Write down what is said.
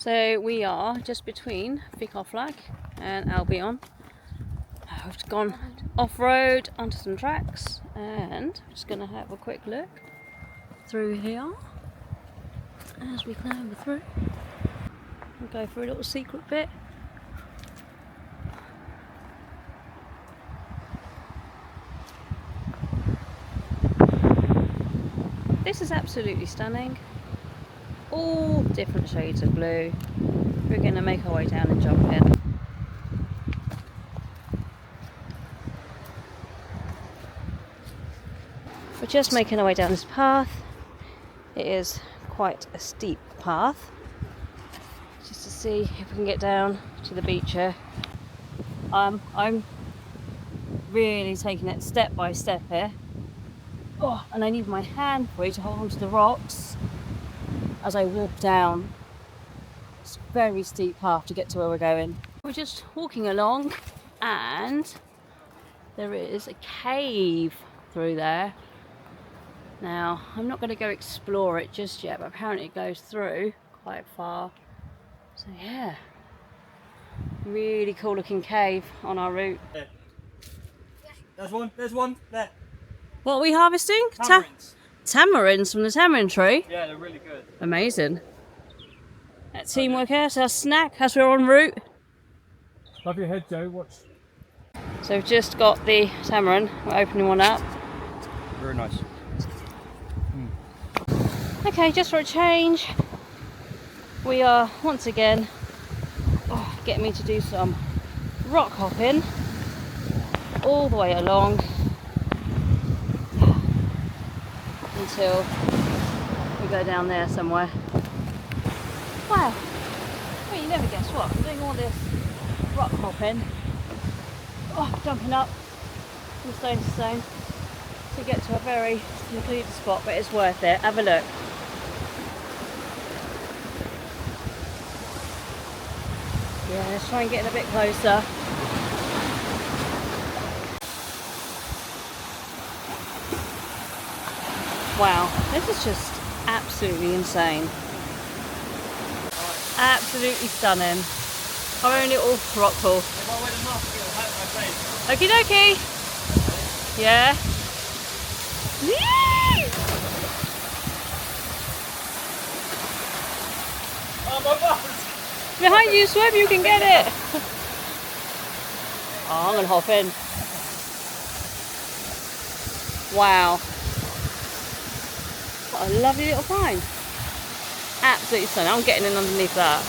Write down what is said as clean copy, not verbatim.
So we are just between Flag and Albion. I've gone off-road onto some tracks and I'm just going to have a quick look through here as we clamber through. We'll go for a little secret bit. This is absolutely stunning. All different shades of blue. We're going to make our way down and jump in. We're just making our way down this path. It is quite a steep path. Just to see if we can get down to the beach here. I'm really taking it step by step here. Oh, and I need my hand free to hold onto the rocks as I walk down. It's a very steep path to get to where we're going. We're just walking along and there is a cave through there. Now, I'm not going to go explore it just yet, but apparently it goes through quite far. So yeah, really cool looking cave on our route. There. There's one, there. What are we harvesting? Tamarinds. Tamarinds from the tamarind tree? Yeah, they're really good. Amazing. That teamwork here, so our snack as we're en route. Love your head, Joe, watch. So we've just got the tamarind, we're opening one up. Very nice. Okay, just for a change, we are once again getting me to do some rock hopping all the way along until we go down there somewhere. Wow, well, you never guess what, I'm doing all this rock hopping, jumping up from stone to stone to get to a very secluded spot, but it's worth it. Have a look. Yeah, let's try and get a bit closer. Wow, this is just absolutely insane. Absolutely stunning. Our own little rock pool. If I wear the mask, it'll hurt my face. Okie dokie. Yeah. Oh, my butt! Behind you, Swim, you can get it. Oh, I'm gonna hop in. Wow. What a lovely little find. Absolutely stunning. I'm getting in underneath that.